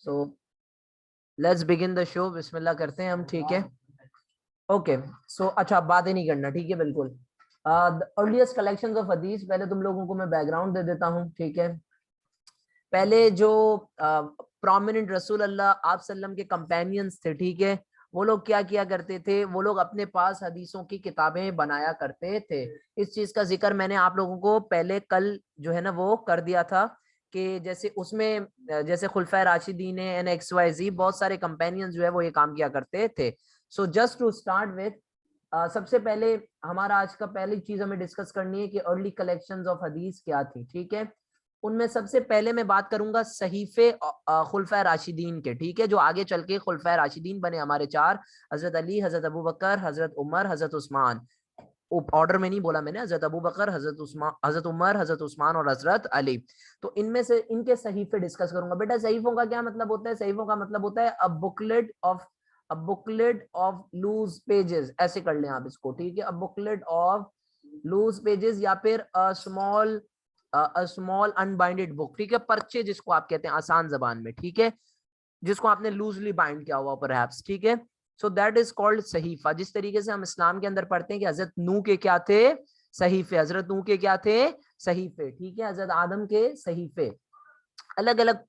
So let's begin the show, बिस्मिल्लाह करते हैं हम, ठीक है। ओके, सो अच्छा बात ही नहीं करना, ठीक है, बिल्कुल। द अर्लीस्ट कलेक्शंस ऑफ हदीस, पहले तुम लोगों को मैं बैकग्राउंड दे देता हूँ, ठीक है। पहले जो प्रोमिनेंट रसूल अल्लाह आप सल्लम के कंपेनियंस थे, ठीक है, वो लोग क्या किया करते थे, वो लोग अपने पास हदीसों की किताबें बनाया करते थे। इस चीज का जिक्र मैंने आप लोगों को पहले कल जो है ना वो कर दिया था कि जैसे उसमें जैसे खुलफाए राशिदीन एन एक्स वाई जी, बहुत सारे कंपेनियंस जो है वो ये काम किया करते थे। So just to start with, सबसे पहले हमारा आज का पहली चीज हमें डिस्कस करनी है कि अर्ली कलेक्शंस ऑफ हदीस क्या थी, ठीक है। उनमें सबसे पहले मैं बात करूंगा सहीफे खुलफाए राशिदीन के, ठीक है, जो आगे चल के खुलफाए राशिदीन बने हमारे चार, हजरत अली, हजरत अबू बकर, हजरत उमर, हजरत उस्मान। ऑर्डर में नहीं बोला मैंने, हजरत अबू बकर, हजरत उस्मान, हजरत उमर, हजरत उस्मान और हजरत अली। तो इनमें से इनके सहीफे डिस्कस करूंगा। बेटा सहीफों का क्या मतलब होता है? सहीफों का मतलब होता है a booklet of loose pages, ऐसे कर लें आप इसको, ठीक है। A booklet of loose pages या फिर अ स्मॉल अनबाइंडेड बुक, ठीक है, पर्चे जिसको आप कहते हैं आसान जबान में, ठीक है, जिसको आपने लूजली बाइंड किया हुआ परहैप्स, ठीक है। सो दैट इज कॉल्ड सहीफा। जिस तरीके से हम इस्लाम के अंदर पढ़ते हैं कि हजरत नूह के क्या थे? सहीफे। हजरत नूह के क्या थे? सहीफे, ठीक है। हजरत आदम के सहीफे। अलग अलग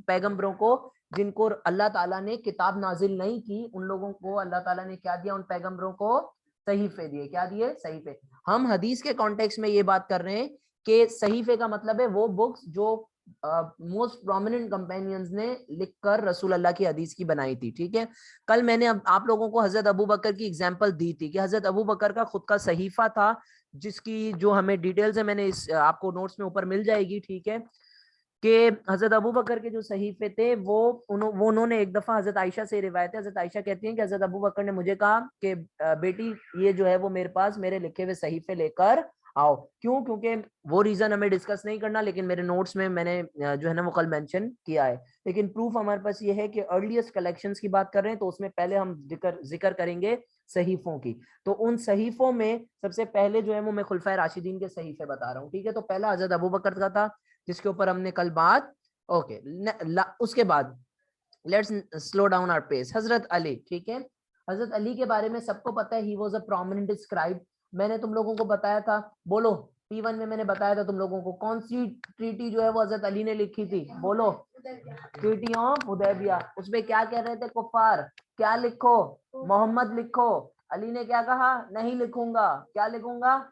पैगंबरों को जिनको अल्लाह ताला ने किताब नाजिल नहीं की, उन लोगों को अल्लाह ताला ने क्या दिया? उन पैगंबरों को सहीफे दिए। क्या दिए? सहीफे। हम हदीस के कॉन्टेक्स्ट में ये बात कर रहे हैं कि सहीफे का मतलब है वो बुक्स जो मोस्ट प्रोमिनेंट कंपेनियंस ने लिखकर रसूल अल्लाह की हदीस की बनाई थी, ठीक है। कल मैंने आप लोगों को हजरत अबू बकर की एग्जांपल दी थी कि हजरत अबू बकर का खुद का सहीफा था, जिसकी जो हमें डिटेल्स है मैंने इस आपको नोट्स में ऊपर मिल जाएगी, ठीक है। कि हजरत अबू बकर के जो सहीफे थे वो उन्होंने एक दफा हजरत आयशा से रिवायत है, हजरत आयशा कहती हैं कि हजरत अबू बकर ने मुझे कहा कि बेटी ये जो है वो मेरे पास मेरे लिखे हुए सहीफे लेकर आओ। क्यों? क्योंकि वो रीजन हमें डिस्कस नहीं करना, लेकिन मेरे नोट्स में मैंने जो है ना वो कल मेंशन किया है। लेकिन प्रूफ हमारे पास ये है कि अर्लीस्ट कलेक्शंस की बात कर रहे हैं, तो उसमें पहले हम जिक्र करेंगे सहीफों की। तो उन सहीफों में सबसे पहले जो है वो मैं खुलफाए राशिदीन के सहीफे बता रहा हूँ, ठीक है। तो पहला हजरत अबू बकर का था, जिसके ऊपर हमने कल बात, ओके। उसके बाद let's slow down our pace. Hazrat Ali, ठीक है। हजरत अली के बारे में सबको पता है, he was a prominent scribe. मैंने तुम लोगों को बताया था, बोलो, P1 में मैंने बताया था तुम लोगों को कौन सी ट्रीटी जो है वो हजरत अली ने लिखी थी, बोलो, ट्रीटी ऑफ हुदैबिया। उसमें क्या कह रहे थे कुफार? क्या लिखो? मोहम्मद लिखो। अली ने क्या कहा? नहीं लिखूंगा। क्या लिखूंगा?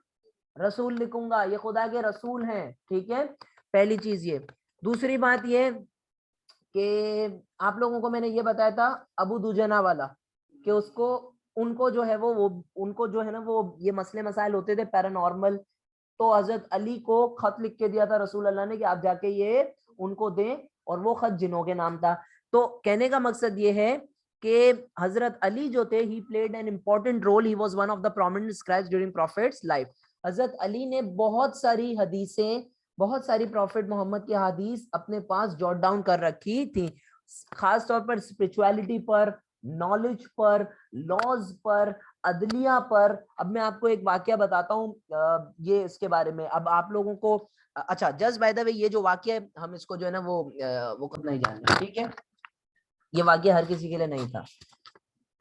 रसूल लिखूंगा, ये खुदा के रसूल हैं, ठीक है। पहली चीज ये। दूसरी बात ये कि आप लोगों को मैंने ये बताया था अबू दुजना वाला, कि उसको उनको जो है वो उनको जो है ना वो ये मसले मसाइल होते थे पैरानॉर्मल, तो हजरत अली को खत लिख के दिया था रसूल अल्लाह ने कि आप जाके ये उनको दें, और वो खत जिनों के नाम था। तो कहने का मकसद ये है कि हजरत अली जो थे, he played an important role, he was one of the prominent scribes during prophet's life. Hazrat Ali ने बहुत सारी हदीसें, बहुत सारी प्रॉफिट मोहम्मद की हदीस अपने पास जॉट डाउन कर रखी थी, खास तौर पर स्पिरिचुअलिटी पर, नॉलेज पर, लॉज पर, अदलिया पर। अब मैं आपको एक वाकया बताता हूँ ये इसके बारे में, अब आप लोगों को अच्छा जस्ट बाय द वे ये जो वाकया है हम इसको जो है ना वो कब नहीं जानना, ठीक है। ये वाकया हर किसी के लिए नहीं था।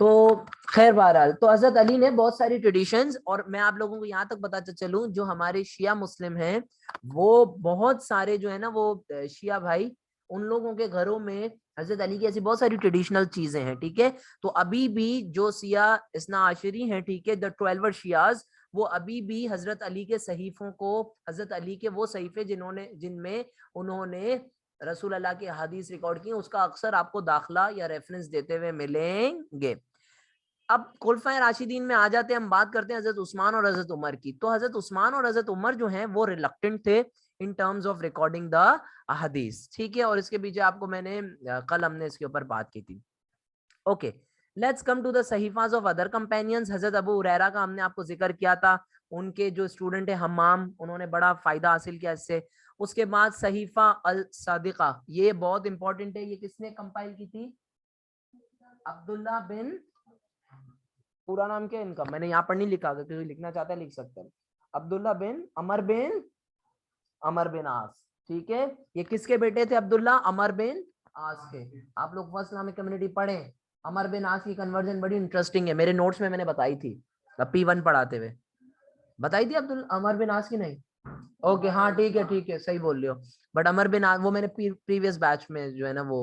तो खैर बहरहाल, तो हजरत अली ने बहुत सारी ट्रेडिशंस, और मैं आप लोगों को यहाँ तक बताता चलूं, जो हमारे शिया मुस्लिम हैं वो बहुत सारे जो है ना वो शिया भाई, उन लोगों के घरों में हजरत अली की ऐसी बहुत सारी ट्रेडिशनल चीजें हैं, ठीक है। तो अभी भी जो शिया इस्ना आशरी हैं, ठीक है, द 12 शियाज, वो अभी भी हजरत अली के सहीफों को, हजरत अली के वो सहीफे जिनमें उन्होंने रसूल अल्लाह की हदीस रिकॉर्ड की, उसका अक्सर आपको दाखला या रेफरेंस देते हुए मिलेंगे। अब खुलफाए राशिदीन में आ जाते हैं, हम बात करते हैं हजरत उस्मान और हजरत उमर की। तो हजरत उस्मान और हजरत उमर जो हैं वो रिलक्टेंट थे in terms of recording the हदीस, ठीक है। और इसके पीछे आपको मैंने कल हमने इसके ऊपर बात की थी, okay. Let's come to the सहीफाज ऑफ अदर कंपेनियंस। हजरत अबू हुरैरा का हमने आपको जिक्र किया था, उनके जो स्टूडेंट है हम्माम, उन्होंने बड़ा फायदा हासिल किया इससे। उसके बाद सहीफा अल सादिका, ये बहुत इंपॉर्टेंट है, ये किसने कंपाइल की थी? अब्दुल्ला बिन, पूरा नाम क्या है इनका? मैंने यहाँ पर नहीं लिखा, अगर कोई लिखना चाहता है लिख सकते हैं। अब्दुल्ला बिन अमर बिन आस, ठीक है। ये किसके बेटे थे? अब्दुल्ला अमर बिन आस के। आप लोग फर्स्ट इस्लामिक कम्युनिटी पढ़े, अमर बिन आस की कन्वर्जन बड़ी इंटरेस्टिंग है, मेरे नोट्स में मैंने बताई थी P1 पढ़ाते हुए, बताई थी अब्दुल अमर बिन आस की नहीं? ओके हाँ ठीक है सही बोल रहे हो, बट अमर बिन आस वो मैंने प्रीवियस बैच में जो है ना वो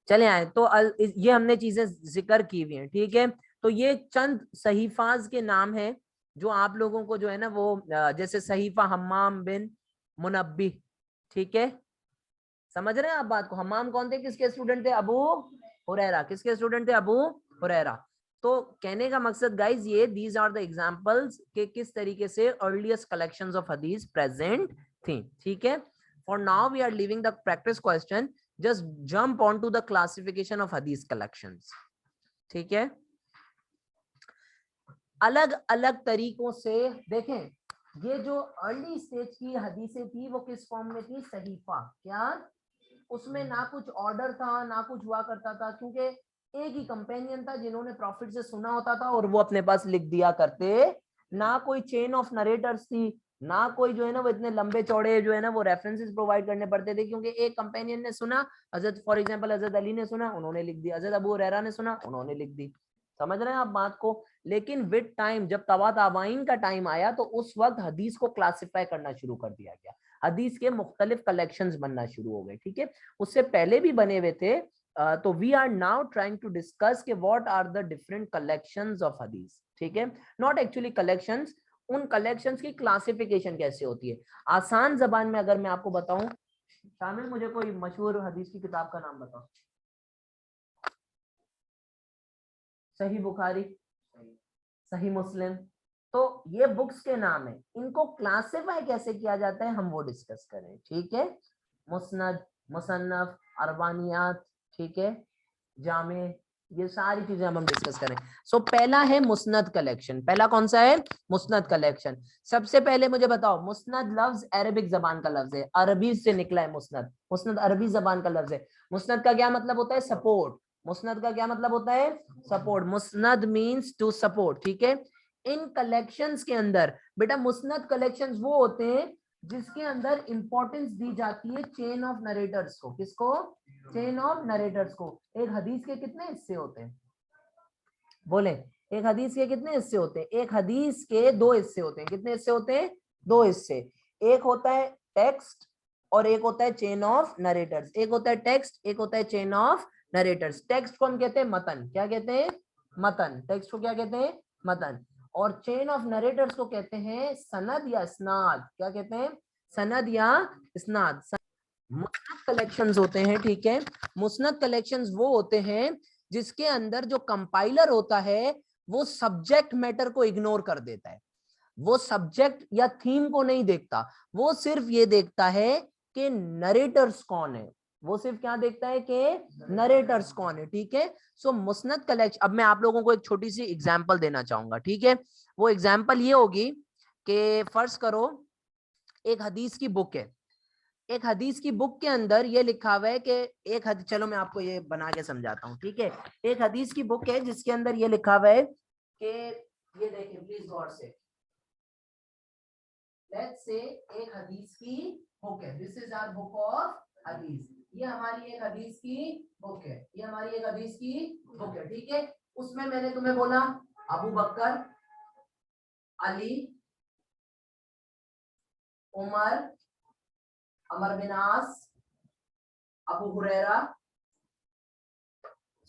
चले आए। तो ये हमने चीजें जिक्र की हुई हैं, ठीक है। तो ये चंद सहीफाज के नाम हैं जो आप लोगों को जो है ना वो जैसे सहीफा हम्माम बिन मुनब्बी, ठीक है, समझ रहे हैं आप बात को। हम्माम कौन थे, किसके स्टूडेंट थे? अबू हुरैरा। किसके स्टूडेंट थे? अबू हुरैरा। तो कहने का मकसद गाइज ये, दीज आर द एग्जांपल्स के किस तरीके से अर्लीस्ट कलेक्शंस ऑफ हदीस प्रेजेंट थी, ठीक है। For now we are leaving the practice question, just jump on to the classification of हदीस कलेक्शंस, ठीक है। अलग अलग तरीकों से देखें, ये जो अर्ली स्टेज की हदीसें थी वो किस फॉर्म में थी? सहीफा। क्या? उसमें ना कुछ ऑर्डर था ना कुछ हुआ करता था, क्योंकि एक ही कंपेनियन था जिन्होंने प्रॉफिट से सुना होता था और वो अपने पास लिख दिया करते, ना कोई चेन ऑफ नरेटर्स थी, ना कोई जो है ना वो इतने लंबे चौड़े जो है ना वो रेफरेंसेस प्रोवाइड करने पड़ते थे, क्योंकि एक कंपेनियन ने सुना, हजरत फॉर एग्जांपल हजरत अली ने सुना, उन्होंने लिख दिया, हजरत अबू हुरैरा ने सुना, उन्होंने लिख दी। समझ रहे हैं आप बात को। लेकिन विद टाइम जब तबा ताबाइन का टाइम आया तो उस वक्त हदीस को क्लासिफाई करना शुरू कर दिया गया, हदीस के मुख्तलिफ कलेक्शंस बनना शुरू हो गए, ठीक है। उससे पहले भी बने हुए थे। तो we are now trying to discuss के what are the different collections of हदीस, ठीक है। नॉट एक्चुअली कलेक्शंस, उन कलेक्शंस की क्लासिफिकेशन कैसे होती है। आसान जबान में अगर मैं आपको बताऊं, शामिल मुझे कोई मशहूर हदीस की किताब का नाम बताओ। सही बुखारी, सही मुस्लिम, तो ये बुक्स के नाम है। इनको क्लासिफाई कैसे किया जाता है हम वो डिस्कस करें, ठीक है। मुस्नद, मुसन्नफ, अरबानियात, ठीक है, जामे, ये सारी चीजें हम डिस्कस करें। सो पहला है मुस्नद कलेक्शन। पहला कौन सा है? मुस्नद कलेक्शन। सबसे पहले मुझे बताओ, मुस्नद लफ्ज अरबिक जबान का लफ्ज है, अरबी से निकला है मुस्नद। मुस्नद अरबी जबान का लफ्ज है। मुस्नद का क्या मतलब होता है? सपोर्ट। मुस्नद का क्या मतलब होता है? सपोर्ट। मुस्नद मींस टू सपोर्ट, ठीक है। इन कलेक्शंस के अंदर बेटा, मुस्नद कलेक्शंस वो होते हैं जिसके अंदर इंपॉर्टेंस दी जाती है चेन ऑफ नरेटर्स को। किसको? चेन ऑफ नरेटर्स को। एक हदीस के कितने हिस्से होते हैं? बोले, एक हदीस के कितने हिस्से होते हैं? एक हदीस के दो हिस्से होते हैं। कितने हिस्से होते हैं? दो हिस्से। एक होता है टेक्स्ट और एक होता है चेन ऑफ नरेटर्स। एक होता है टेक्स्ट, एक होता है चेन ऑफ नरेटर्स। टेक्स्ट को हम कहते हैं मतन। क्या कहते हैं? मतन। टेक्स्ट को क्या कहते हैं? मतन। और चेन ऑफ नरेटर्स को कहते हैं सनद या इसनाद। क्या कहते हैं? सनद या इसनाद। मुस्नद कलेक्शंस होते हैं, ठीक है। मुस्नद कलेक्शंस वो होते हैं जिसके अंदर जो कंपाइलर होता है वो सब्जेक्ट मैटर को इग्नोर कर देता है, वो सब्जेक्ट या थीम को नहीं देखता, वो सिर्फ ये देखता है कि नरेटर्स कौन है। वो सिर्फ क्या देखता है कि नरेटर्स कौन है, ठीक है। सो मुस्नद कलेक्शन, अब मैं आप लोगों को एक छोटी सी एग्जांपल देना चाहूंगा, ठीक है। वो एग्जांपल ये होगी कि फर्ज करो एक हदीस की बुक है। एक हदीस की बुक के अंदर ये लिखा हुआ है कि एक हदीस, चलो मैं आपको ये बना के समझाता हूँ, ठीक है। एक हदीस की बुक है जिसके अंदर ये लिखा हुआ है कि, ये देखिए प्लीज गौर से, लेट्स से एक हदीस की बुक है, this is our book of हदीस, ये हमारी एक हदीस की बुक है, ये हमारी एक हदीस की बुक है, ठीक है। उसमें मैंने तुम्हें बोला अबू बकर, अली, उमर, अमर बिन आस, अबू हुरैरा।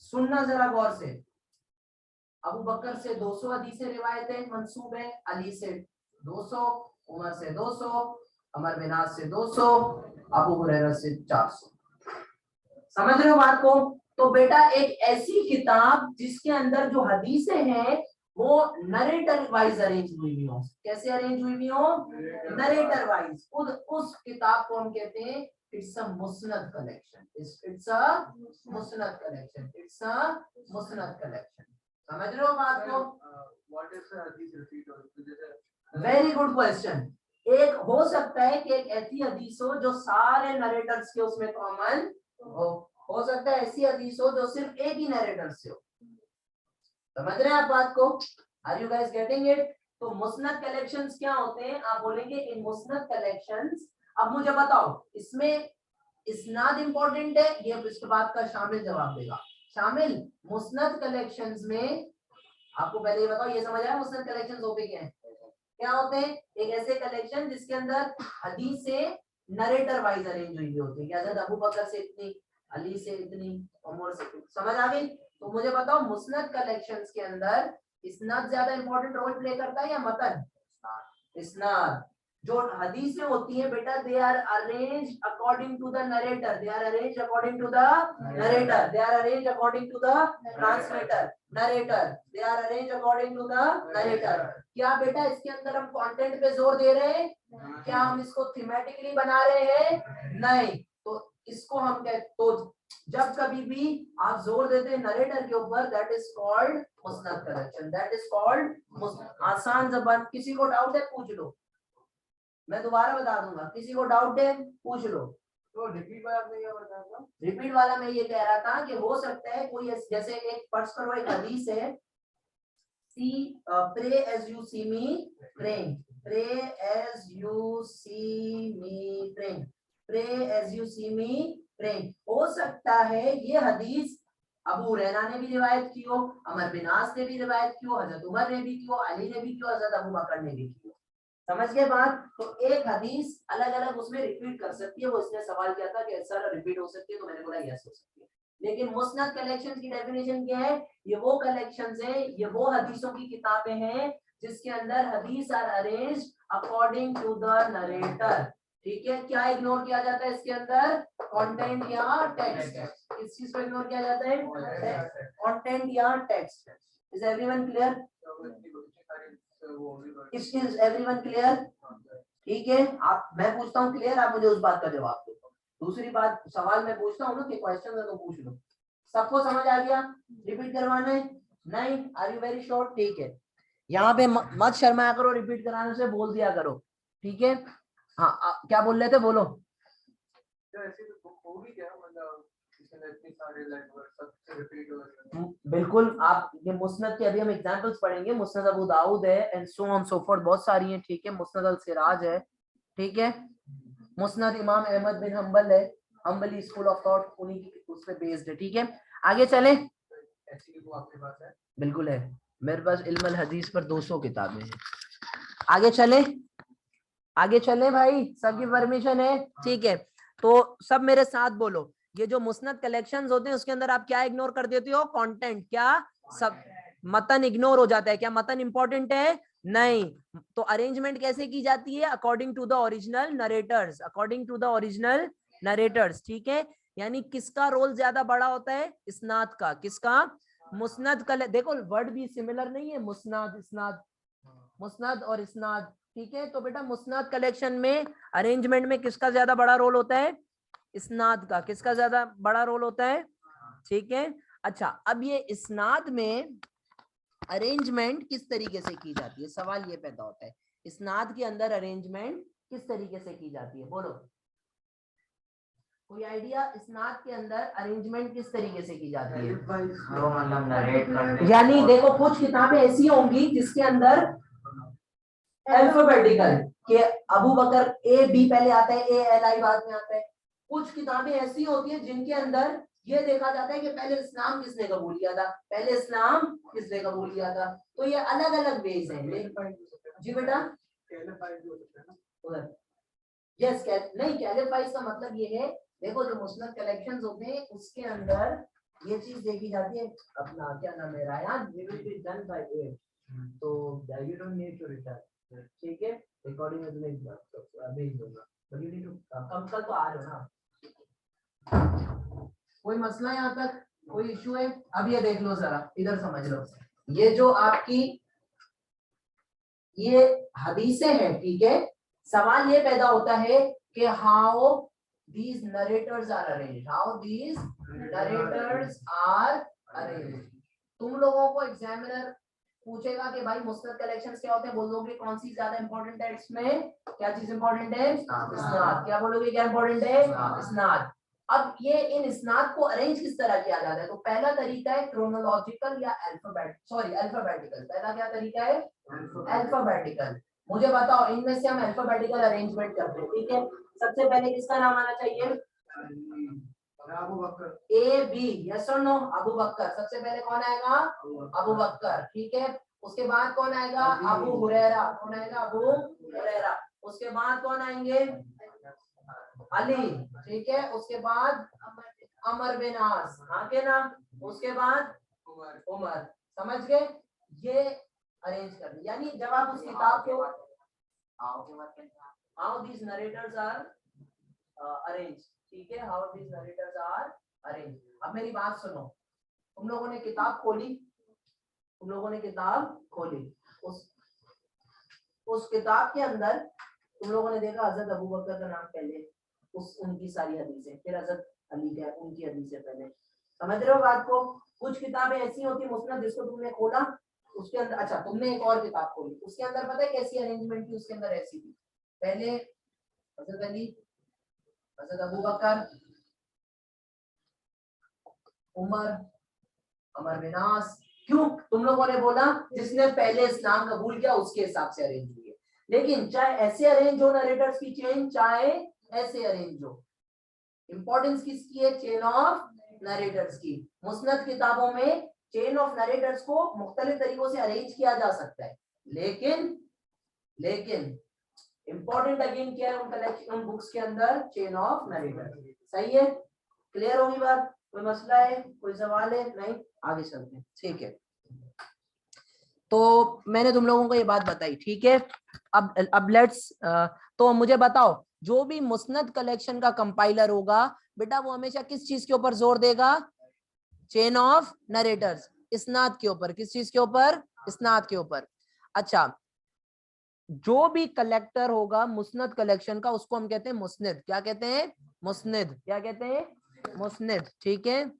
सुनना जरा गौर से, अबू बकर से 200 हदीसें रिवायतें मंसूब है, अली से 200, उमर से 200, अमर बिन आस से 200, अबू हुरैरा से 400। समझ रहे हो बात को? तो बेटा एक ऐसी किताब जिसके अंदर जो हदीसें हैं वो नरेटर वाइज अरेंज हुई हुई हो। कैसे अरेंज हुई हुई हो? Narrator wise. उस किताब को हम कहते हैं इट्स अ मुस्नद कलेक्शन। इट्स अ मुस्नद कलेक्शन। इट्स अ मुस्नद कलेक्शन। समझ रहे हो बात को? व्हाट इज हदीस रिपीट? Very good question. एक हो सकता है कि एक ऐसी हदीस हो जो सारे नरेटर्स के उसमें कॉमन हो सकता है ऐसी हदीस हो जो सिर्फ एक ही नरेटर से हो। समझ रहे हैं आप बात को? Are you guys getting it? तो मुस्नद कलेक्शंस क्या होते हैं? आप बोलेंगे इन मुस्नद कलेक्शंस। अब मुझे बताओ, इसमें इस्नाद इंपॉर्टेंट है, ये इसके बाद का शामिल जवाब देगा। शामिल मुस्नद कलेक्शंस में आपको पहले ये बताओ, ये समझ आया मुस्नद कलेक्शंस होते क्या हैं? क्या होते हैं? एक ऐसे कलेक्शन जिसके अंदर हदीस से नरेटर वाइज अरेंज हुई होती है, हज़रत अबू बकर से इतनी, अली से इतनी, उमर से इतनी। समझ आ गई? तो मुझे बताओ मुस्नद कलेक्शंस के अंदर इस्नाद ज्यादा इंपॉर्टेंट रोल प्ले करता है या मतन? इस्नाद। जो हदीसें होती हैं बेटा, they are arranged according to the narrator, they are arranged according to the narrator, they are arranged according to the translator, narrator, they are arranged according to the narrator. क्या बेटा इसके अंदर हम कंटेंट पे जोर दे रहे हैं? क्या हम इसको थीमेटिकली बना रहे हैं? नहीं। तो इसको हम कहते, तो जब कभी भी आप जोर देते हैं नरेटर के ऊपर, दैट इज कॉल्ड मुस्नद कलेक्शन, दैट इज कॉल्ड मुस्नद। आसान जबान, किसी को डाउट है पूछ लो, मैं दोबारा बता दूंगा, किसी को डाउट है पूछ लो। तो रिपीट वाला मैं क्या बता रहा था? रिपीट वाला मैं ये कह रहा था कि हो सकता है कोई जैसे एक फर्ज करो एक हदीस है, see pray as you see me praying, pray as you see me praying, pray as you see me praying. हो सकता है ये हदीस अबू हुरैरा ने भी रिवायत की हो, अमर बिन आस ने भी रिवायत की हो, हजरत उमर ने भी की हो, अली ने भी की हो, हजरत अबू बकर ने भी की हो। समझ गए बात? तो एक हदीस अलग अलग उसमें रिपीट कर सकती है। वो इसने सवाल किया था कि ऐसा रिपीट हो सकती है, तो मैंने बोला यस हो सकती है। लेकिन मुस्नद कलेक्शन की डेफिनेशन क्या है? ये वो कलेक्शंस हैं, ये वो हदीसों की किताबें हैं जिसके अंदर हदीस are arranged according to the narrator. ठीक है? क्या इग्नोर किया जाता है इसके अंदर? कंटेंट या टेक्स्ट। किस चीज को इग्नोर किया जाता है? कंटेंट या text. Is everyone clear? Is everyone clear? ठीक है, आप, मैं पूछता हूँ क्लियर, आप मुझे उस बात का जवाब दो। दूसरी बात, सवाल मैं पूछता हूँ ना कि क्वेश्चन है तो पूछ लो। सबको समझ आ गया? रिपीट करवाना है? नहीं? Are you very sure? ठीक है, यहाँ पे मत शर्माया करो, रिपीट कराने से बोल दिया करो। ठीक है? हाँ, क्या बोल रहे थे? बोलो। बिल्कुल, आप ये मुस्नद के अभी हम एग्जांपल्स पढ़ेंगे। मुस्नद अबू दाऊद है and so on so fourth, बहुत सारी हैं। ठीक है? मुस्नद अल सिराज है। ठीक है? मुस्नद इमाम अहमद बिन हम्बल है, हम्बली स्कूल ऑफ थॉट, उन्हीं की उस पे बेस्ड है। ठीक है, आगे चलें। आपके पास है? बिल्कुल है, मेरे पास इल्म अल हदीस पर 200 किताबें हैं। आगे चलें, आगे चलें भाई, सबकी परमिशन है? ठीक है, तो सब मेरे साथ बोलो। ये जो मुस्नद कलेक्शंस होते हैं उसके अंदर आप क्या इग्नोर कर देते हो? कंटेंट। क्या? सब मतन इग्नोर हो जाता है। क्या मतन इंपॉर्टेंट है? नहीं। तो अरेंजमेंट कैसे की जाती है? According to the original narrators, according to the original narrators. ठीक है, यानी किसका रोल ज्यादा बड़ा होता है? इस्नाद का। किसका? मुस्नद का। देखो वर्ड भी सिमिलर नहीं है, मुस्नद, इस्नाद, मुस्नद और इस्नाद। ठीक है, तो बेटा मुस्नद कलेक्शन में अरेंजमेंट में किसका ज्यादा बड़ा रोल होता है? इस्नाद का। किसका ज्यादा बड़ा रोल होता है? ठीक है, अच्छा, अब ये इस्नाद में अरेंजमेंट किस तरीके से की जाती है? सवाल ये पैदा होता है, इस्नाद के अंदर अरेंजमेंट किस तरीके से की जाती है? बोलो, कोई आइडिया? इस्नाद के अंदर अरेंजमेंट किस तरीके से की जाती है? यानी देखो, कुछ किताबें ऐसी होंगी जिसके अंदर अल्फाबेटिकल के अबू बकर ए बी पहले आता है, ए एल आई बाद में आता है। कुछ किताबें ऐसी होती है जिनके अंदर ये देखा जाता है कि पहले इस्लाम किसने कबूल किया था, पहले इस्लाम किसने कबूल किया था। तो ये अलग अलग वेज हैं। जी बेटा, यस, नहीं, कैलिफाइज का मतलब ये है, देखो जो मुस्लिम कलेक्शंस होते हैं उसके अंदर ये चीज देखी जाती है, अपना क्या नाम है, Rayan, we will be done by 8, तो you don't need to return. ठीक है, रिकॉर्डिंग में भेज दूंगा, but you need to come, कल तो आ रहे हो ना? कोई मसला है यहाँ तक? कोई इशू है? अब ये देख लो जरा, इधर समझ लो, ये जो आपकी ये हदीसें हैं, ठीक है, सवाल ये पैदा होता है कि how these narrators are arranged, how these narrators are arranged। तुम लोगों को एग्जामिनर पूछेगा कि भाई मुस्नद कलेक्शंस क्या होते हैं, बोलोगे कौन सी ज्यादा इंपॉर्टेंट है इसमें? क्या चीज इंपॉर्टेंट है? इस्नाद। क्या बोलोगे, क्या इंपॉर्टेंट है? इस्नाद। अब ये इन इस्नाद को अरेंज किस तरह किया जाता है? तो पहला तरीका है क्रोनोलॉजिकल या अल्फाबेटिकल। पहला क्या तरीका है? अल्फाबेटिकल। मुझे बताओ, इनमें से हम अल्फाबेटिकल अरेंजमेंट करते हैं, ठीक है? सबसे पहले किसका नाम आना चाहिए? ए बी, यस और नो? अबू बकर, सबसे पहले कौन आएगा? अबू बकर, ठीक है। उसके बाद कौन आएगा? अबू हुरैरा, कौन आएगा? अबू हुरैरा। उसके बाद कौन आएंगे? अली, ठीक है। उसके बाद अमर बिन आस, हाँ के ना? उसके बाद उमर, समझ गए? ये अरेंज कर दिया। यानी जब आप उस किताब को how these narrators are arrange, ठीक है, how these narrators are arrange. अब मेरी बात सुनो, तुम लोगों ने किताब खोली, तुम लोगों ने किताब खोली, उस किताब के अंदर तुम लोगों ने देखा हजरत अबू बकर का नाम पहले, उनकी सारी हदीसें, फिर हजरत अली का उनकी हदीसें पहले। समझ रहे हो बात को? कुछ किताबें ऐसी होती मुस्नद जिसको तुमने खोला, उसके अंदर, अच्छा तुमने एक और किताब खोली, उसके अंदर पता है कैसी अरेंजमेंट थी? उसके अंदर ऐसी थी, पहले हजरत अली, हजरत अबू बकर, उमर, अमर बिन आस। क्यों? तुम लोगों ने बोला जिसने पहले इस्लाम कबूल किया उसके हिसाब से अरेंज हुई है। लेकिन चाहे ऐसे अरेंज हो नरेटर्स की चेन, चाहे ऐसे अरेंज हो, इंपॉर्टेंस किसकी है? चेन ऑफ नरेटर्स की। मुस्नद किताबों में चेन ऑफ नरेटर्स को मुख्तलिफ तरीकों से अरेंज किया जा सकता है, लेकिन इंपॉर्टेंट अगेन क्या है उन कलेक्शन, उन बुक्स के अंदर? Chain of narrator's. सही है? क्लियर होगी बात? कोई मसला है, कोई सवाल है? नहीं, आगे चलते हैं, ठीक है। तो मैंने तुम लोगों को ये बात बताई, ठीक है। अब लेट्स तो मुझे बताओ, जो भी मुस्नद कलेक्शन का कंपाइलर होगा बेटा, वो हमेशा किस चीज के ऊपर जोर देगा? चेन ऑफ नरेटर्स, इस्नाद के ऊपर। किस चीज के ऊपर? इस्नाद के ऊपर। अच्छा, जो भी कलेक्टर होगा मुस्नद कलेक्शन का, उसको हम कहते हैं मुस्निद। क्या कहते हैं? मुस्निद। क्या कहते हैं? मुस्निद, ठीक है।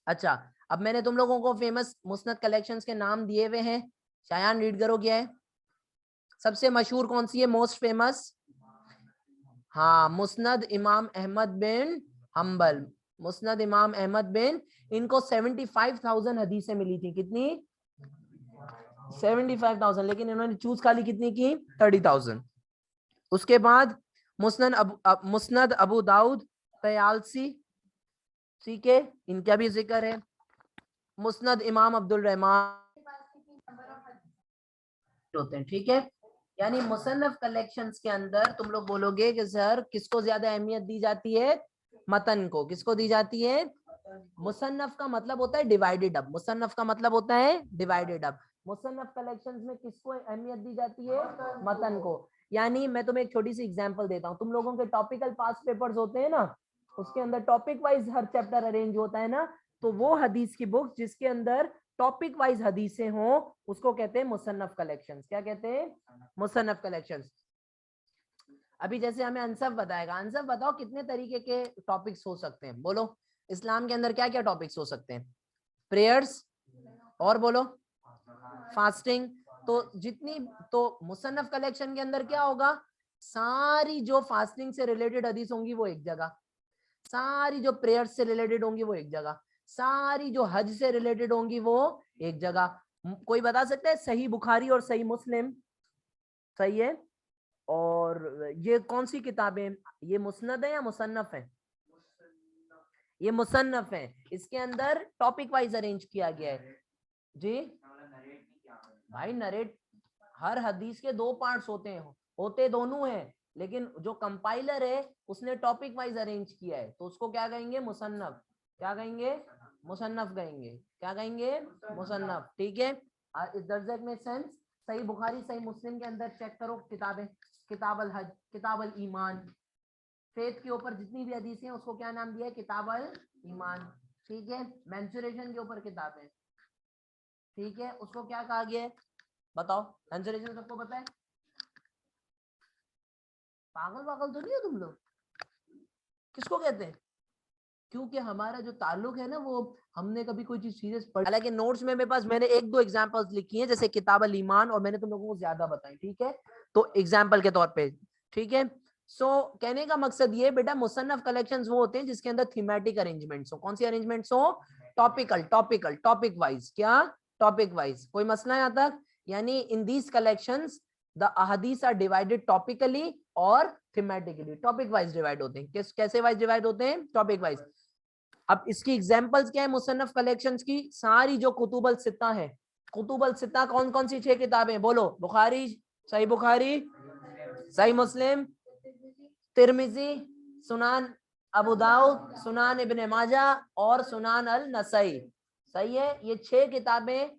अच्छा, अब मैंने तुम लोगों को फेमस मुस्नद कलेक्शंस के नाम दिए हुए हैं, शायान रीड करो क्या है? सबसे मशहूर कौन सी है? Most famous? हाँ, मुस्नद इमाम अहमद बिन हम्बल। मुस्नद इमाम अहमद बिन, इनको 75,000 हदीसें मिली थी। कितनी? 75,000, लेकिन इन्होंने चूज खाली कितनी की? 30,000। उसके बाद मुस्नद अबू दाऊद तयालसी, ठीक है, इनका भी जिक्र है। मुस्नद इमाम अब्दुल रहमान होते हैं, ठीक है। यानी मुसन्नफ कलेक्शंस के अंदर तुम लोग बोलोगे कि सर किसको ज्यादा अहमियत दी जाती है? मतन को। किसको दी जाती है? मुसन्नफ का मतलब होता है डिवाइडेड अप। मुसन्नफ का मतलब होता है डिवाइडेड अप। मुसन्नफ कलेक्शंस में किसको अहमियत दी जाती है? मतन को। यानी मैं तुम्हें एक छोटी सी एग्जांपल देता हूँ, तुम लोगों के टॉपिकल पास पेपर्स होते हैं ना, उसके अंदर टॉपिक वाइज हर चैप्टर अरेंज होता है ना, तो वो हदीस की बुक जिसके अंदर टॉपिक वाइज हदीसें हो उसको कहते हैं मुसन्नफ कलेक्शंस। क्या कहते हैं? मुसन्नफ कलेक्शंस। अभी जैसे हमें अनसफ बताएगा, अनसफ बताओ कितने तरीके के टॉपिक्स हो सकते हैं? बोलो, इस्लाम के अंदर क्या क्या टॉपिक्स हो सकते हैं? प्रेयर्स, और बोलो फास्टिंग। तो जितनी, तो मुसन्नफ कलेक्शन के अंदर क्या होगा? सारी जो फास्टिंग से रिलेटेड हदीस होंगी वो एक जगह, सारी जो प्रेयर्स से रिलेटेड होंगी वो एक जगह, सारी जो हज से रिलेटेड होंगी वो एक जगह। कोई बता सकता है सही बुखारी और सही मुस्लिम? सही है। और ये कौन सी किताबें? ये मुस्नद है या मुसन्नफ है? ये मुसन्नफ है। इसके अंदर टॉपिक वाइज अरेंज किया गया है जी। भाई नरेट, हर हदीस के दो पार्ट्स होते हैं, होते दोनों हैं, लेकिन जो कंपाइलर है उसने टॉपिक वाइज अरेंज किया है, तो उसको क्या कहेंगे? मुसन्नफ। क्या कहेंगे? मुसन्नफ कहेंगे। क्या कहेंगे? मुसन्नफ, ठीक है। Does that make sense? सही बुखारी सही मुस्लिम के अंदर चेक करो किताबें, किताब अल हज, किताब अल ईमान, फेथ के ऊपर जितनी भी हदीसें हैं उसको क्या नाम दिया है? किताब अल ईमान, ठीक है। मेंस्ट्रुएशन के ऊपर किताबें, ठीक है, उसको क्या कहा गया है? बताओ, मेंस्ट्रुएशन सबको पता है? पागल पागल तो नहीं हो तुम लोग? किसको कहते हैं? क्योंकि हमारा जो ताल्लुक है ना, वो हमने कभी कोई चीज सीरियस पढ़ी। हालांकि नोट्स में मेरे पास मैंने एक दो एग्जांपल्स लिखी हैं, जैसे किताब अल ईमान, और मैंने तुम लोगों को ज्यादा बताई, ठीक है, तो एग्जांपल के तौर पे, ठीक है। सो कहने का मकसद ये बेटा, मुसन्नफ कलेक्शंस वो होते हैं जिसके अंदर थीमेटिक अरेंजमेंट्स हो। कौन सी अरेंजमेंट्स हो? Topical, topical, topic wise. क्या? Topic wise. कोई मसला यहाँ तक? यानी इन दीज कलेक्शंस द अहदीस आर डिवाइडेड टॉपिकली और थीमेटिकली, टॉपिक वाइज डिवाइड होते हैं। कैसे वाइज डिवाइड होते हैं? Topic wise. अब इसकी एग्जांपल्स क्या है मुसन्नफ कलेक्शंस की? सारी जो कुतुबुल सित्ता है, कुतुबुल सित्ता कौन कौन सी 6 किताबें? बोलो। बुखारी, सही बुखारी, सही मुस्लिम, तिरमिजी, सुनान अबू दाऊद, सुनान इब्ने माजा और सुनान अल नसई। सही है। ये 6 किताबें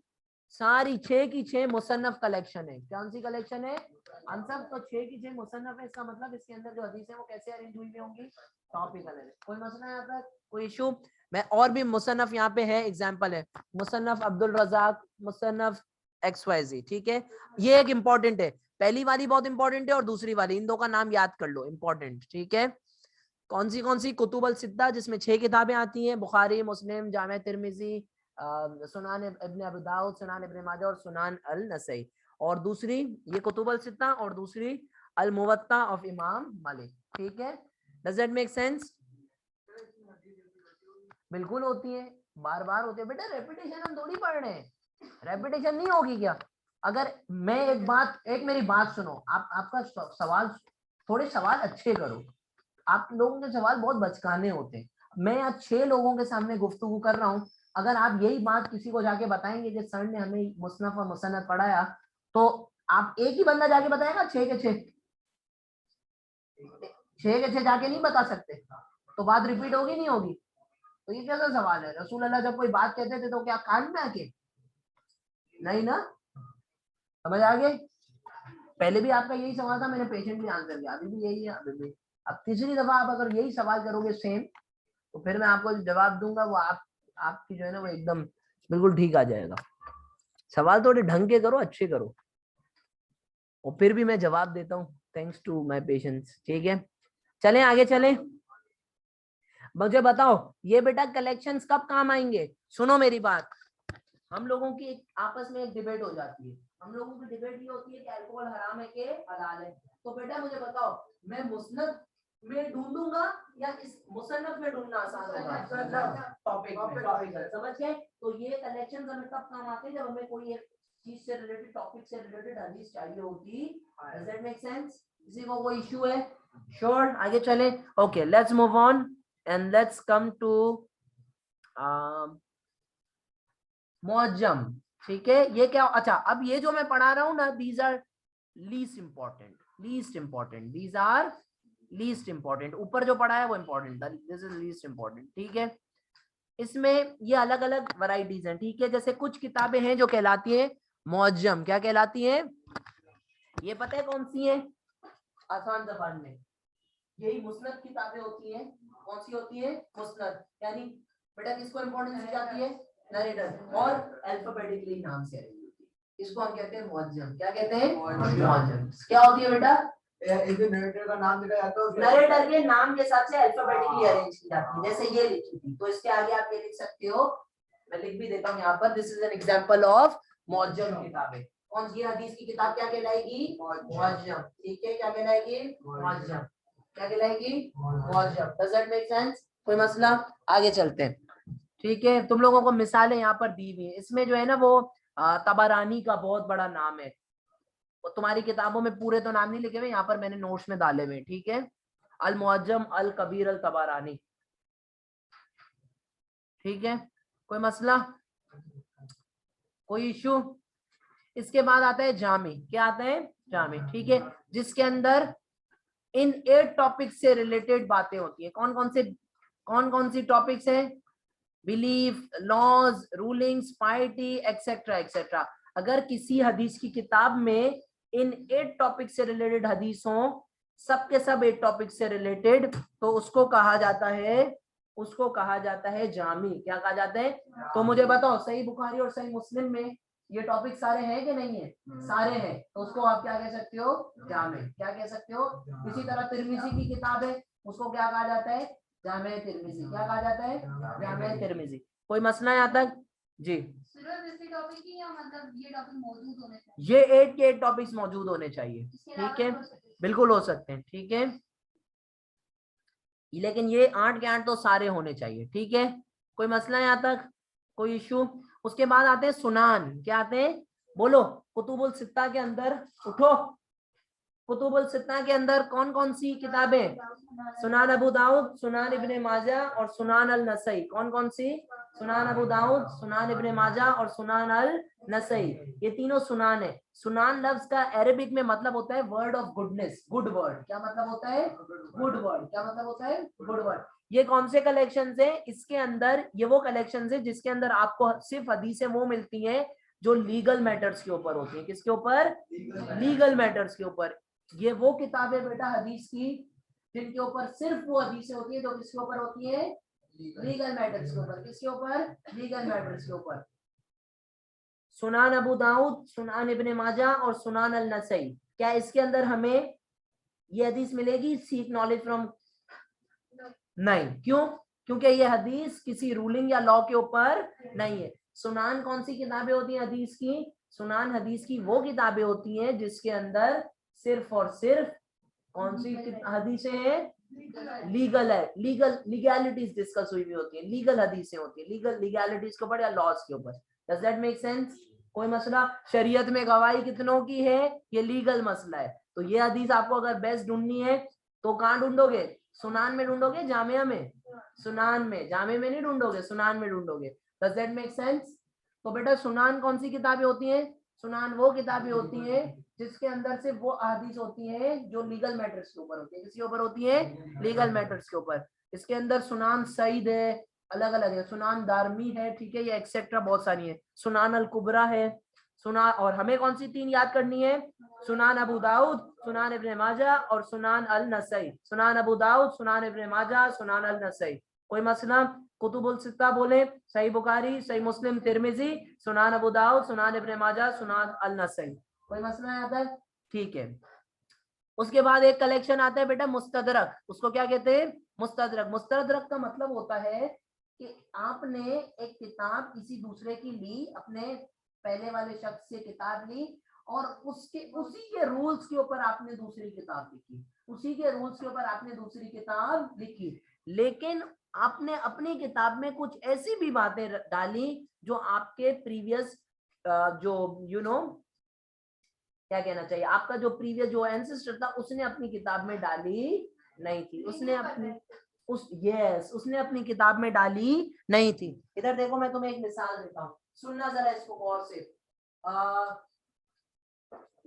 सारी 6 की 6 मुसन्नफ कलेक्शन है। कौन सी कलेक्शन है? आंसर तो 6 की 6 मुसन्नफ है। इसका मतलब इसके अंदर जो हदीस है वो कैसे अरेंज हुई होंगी? टॉपिकल है। कोई मसला यहाँ पर? कोई इशू? मैं और भी मुसन्नफ यहाँ पे है, एग्जाम्पल है मुसन्नफ अब्दुल रज़ाक, मुसन्नफ XYZ। ठीक है, ये एक इंपॉर्टेंट है। पहली वाली बहुत इंपॉर्टेंट है और दूसरी वाली, इन दो का नाम याद कर लो, इंपॉर्टेंट। ठीक है, कौन सी कुतुबुल सित्ता, जिसमें 6 किताबें आती हैं, बुखारी, मुस्लिम, जामे तिरमिजी, सुनान इब्ने अबू दाऊद, सुनान इब्ने माजा और सुनान अल नसई। और दूसरी ये कुतुबुल सित्ता और दूसरी अल मुवत्ता ऑफ इमाम मालिक। ठीक है, डज दैट मेक सेंस? बिल्कुल होती है, बार बार होती है बेटा। रेपिटेशन हम थोड़ी पढ़ रहे हैं, रेपिटेशन नहीं होगी क्या? अगर मैं एक मेरी बात सुनो, आपका सवाल, थोड़े सवाल अच्छे करो। आप लोगों के सवाल बहुत बचकाने होते हैं। मैं आज 6 लोगों के सामने गुफ्तगू कर रहा हूँ। अगर आप यही बात किसी को जाके बताएंगे कि सर ने हमें मुसनफ और मुसन्नद पढ़ाया, तो आप एक ही बंदा जाके बताएगा 6 के 6 जाके नहीं बता सकते, तो बात रिपीट होगी नहीं होगी? तो ये कैसा सवाल है? रसूल अल्लाह जब कोई बात कहते थे तो क्या कान में आके? नहीं ना, समझ आ गए? पहले भी आपका यही सवाल था, मैंने पेशेंटली आंसर किया, अभी भी यही है, अभी भी। अब तीसरी दफा आप अगर यही सवाल करोगे सेम, तो फिर मैं आपको जवाब दूंगा, वो आपकी जो है ना वो एकदम बिल्कुल ठीक आ जाएगा। सवाल थोड़े ढंग के करो, अच्छे करो, और फिर भी मैं जवाब देता हूँ, थैंक्स टू माय पेशेंस। ठीक है, चलें आगे चलें। मुझे बताओ ये बेटा कलेक्शंस कब काम आएंगे? सुनो मेरी बात, हम लोगों की आपस में एक डिबेट हो जाती है। हम लोगों की डिबेट ये होती है कि अल्कोहल हराम है कि हलाल है। तो बेटा मुझे बताओ, मैं मुस्नद में ढूंढूंगा या इस मुसन्नफ में ढूंढना आसान होगा? टॉपिक समझ गए? तो ये कलेक्शन हमें कब काम आते हैं? जब हमें कोई एक चीज से रिलेटेड, टॉपिक से रिलेटेड हदीस चाहिए होती। Does that make sense? किसी को कोई इशू है? श्योर, आगे चले। Okay, let's move on and let's come to मुअज्जम। ठीक है, ये क्या? अच्छा, अब ये जो मैं पढ़ा रहा हूँ ना, these are least important, least important, these are least important. ऊपर जो पढ़ा है वो इंपॉर्टेंट था, दिस इज लीस्ट इंपॉर्टेंट। ठीक है, इसमें ये अलग अलग वैरायटीज हैं। ठीक है, जैसे कुछ किताबें हैं जो कहलाती है मुअज्जम। क्या कहलाती है? ये पता है कौन सी है? आसान ज़बान में यही मुस्नद किताबें होती हैं। कौन सी होती है? मुस्नद। यानी बेटा किसको इंपॉर्टेंस दी जाती है? नरेटर, और अल्फाबेटिकली नाम से अरेंज होती है। इसको हम कहते हैं मुअज्जम। क्या कहते हैं? मुअज्जम। क्या होती है बेटा? नरेटर का नाम दिया जाता है, नरेटर के नाम के साथ से अल्फाबेटिकली अरेंज की जाती है। जैसे ये लिखी थी, तो इसके आगे आप ये लिख सकते हो, मैं लिख भी देता हूँ यहाँ पर, this is an example of Muazzam किताबें। कौन सी हदीस की किताब क्या कहलाएगी? मुअज्जम। ठीक है, क्या कहलाएगी? मुअज्जम। क्या कहलाएगी? मुअज्जम। Does that make sense? कोई मसला? आगे चलते हैं। ठीक है, तुम लोगों को मिसालें यहाँ पर दी हुई हैं। इसमें जो है ना वो तबरानी का बहुत बड़ा नाम है। वो तुम्हारी किताबों में पूरे तो नाम नहीं लिखे हुए, यहाँ पर मैंने नोट्स में डाले हुए। ठीक है, अल मुअज्जम अल कबीर अल तबरानी। ठीक है, कोई मसला? कोई इशू? इसके बाद आता है जामी। क्या आता है? जामी। ठीक है, जिसके अंदर इन 8 टॉपिक से रिलेटेड बातें होती है। कौन कौन सी टॉपिक्स है? Belief, laws, rulings, पाइटी, etcetera etcetera. अगर किसी हदीस की किताब में इन 8 टॉपिक से रिलेटेड हदीस हो, सबके सब 8 टॉपिक से रिलेटेड, तो उसको कहा जाता है जामी। क्या कहा जाता है? तो मुझे बताओ, सही बुखारी और सही मुस्लिम में ये टॉपिक सारे हैं कि नहीं है? सारे हैं, तो उसको आप क्या कह सकते हो? जामे। क्या कह सकते हो? इसी तरह तिरमिजी की किताब है, उसको क्या कहा जाता है? जामे तिरमिजी। क्या कहा जाता है? जामे तिरमिजी। कोई मसला यहाँ तक? जी, टॉपिक ही, या मतलब ये टॉपिक मौजूद होने चाहिए? ये 8 के 8 टॉपिक्स मौजूद होने चाहिए। ठीक है, बिल्कुल हो सकते हैं। ठीक है, लेकिन ये 8 के 8 तो सारे होने चाहिए। ठीक है, कोई मसला यहाँ तक? कोई इशू? उसके बाद आते हैं सुनान। क्या आते हैं? बोलो, कुतुबुल सित्ता के अंदर, उठो, कुतुबुल सित्ता के अंदर कौन कौन सी किताबें? सुनान अबू दाऊद, सुनान इब्ने माजा और सुनान अल नसई। कौन कौन सी? सुनान अबू दाऊद, सुनान इब्ने माजा और सुनान अल नसई। ये तीनों सुनान है। सुनान लफ्ज का अरेबिक में मतलब होता है word of goodness, good word. क्या मतलब होता है? Good word. क्या मतलब होता है? Good word. ये कौन से कलेक्शन है? इसके अंदर ये वो कलेक्शन है जिसके अंदर आपको सिर्फ हदीसें वो मिलती हैं जो लीगल मैटर्स के ऊपर होती है। किसके ऊपर? लीगल मैटर्स के ऊपर। ये वो किताबें बेटा हदीस की जिनके ऊपर सिर्फ वो हदीसें होती है जो किसके ऊपर होती है? लीगल मैटर्स के ऊपर। किसके ऊपर? लीगल मैटर्स के ऊपर। सुनान अबू दाऊद, सुनान इब्ने माजा और सुनान अल नसई। क्या इसके अंदर हमें ये हदीस मिलेगी सीक नॉलेज फ्रॉम? नहीं। क्यों? क्योंकि ये हदीस किसी रूलिंग या लॉ के ऊपर नहीं है। सुनान कौन सी किताबें होती हैं हदीस की? सुनान हदीस की वो किताबें होती हैं जिसके अंदर सिर्फ और सिर्फ कौन सी हदीसें हैं? लीगल है, लीगल लीगैलिटीज डिस्कस हुई होती है, लीगल हदीसें होती है, लीगल लीगैलिटीज के ऊपर या लॉज के ऊपर। Does that make sense? कोई मसला? शरीयत में गवाही कितनों की है? ये लीगल मसला है। तो ये हदीस आपको अगर बेस्ट ढूंढनी है तो कहाँ ढूंढोगे? सुनान में ढूंढोगे? जामिया में? सुनान में। जामे में नहीं ढूंढोगे, सुनान में ढूंढोगे। Does that make sense? तो बेटा सुनान कौन सी किताबें होती हैं? सुनान वो किताबें होती हैं जिसके अंदर से वो अहादीस होती हैं जो लीगल मैटर्स के ऊपर होती है। किसके ऊपर होती है? लीगल मैटर्स के ऊपर। इसके अंदर सुनान सईद है, अलग अलग है। सुनान दारमी है, ठीक है, ये एक्सेट्रा बहुत सारी है। सुनान अल कुबरा है। सुना और हमें कौन सी तीन याद करनी है? सुनान अबू दाऊद, सुनान इब्ने माजा और सुनान अल नसई। सुनान अबू दाऊद, सुनान इब्ने माजा, सुनान अल नसई। कोई मसला? कुतुबुल सित्ता बोले, सही बुखारी, सही मुस्लिम, तिरमिजी, सुनान अबू दाऊद, सुनान इब्ने माजा, सुनान अल नसई। कोई मसला है यहाँ तक? ठीक है। उसके बाद एक कलेक्शन आता है बेटा मुस्तदरक। उसको क्या कहते हैं? मुस्तदरक। मुस्तदरक का मतलब होता है कि आपने एक किताब किसी दूसरे की ली, अपने पहले वाले शख्स से किताब ली और उसके उसी के रूल्स के ऊपर आपने दूसरी किताब लिखी, उसी के रूल्स के ऊपर आपने दूसरी किताब लिखी, लेकिन आपने अपनी किताब में कुछ ऐसी भी बातें डाली जो आपके प्रीवियस जो क्या कहना चाहिए, आपका जो प्रीवियस जो एंसेस्टर था उसने अपनी किताब में डाली नहीं थी। उसने अपनी उसने अपनी किताब में डाली नहीं थी। इधर देखो, मैं तुम्हें एक मिसाल देता हूँ, सुनना जरा इसको गौर से।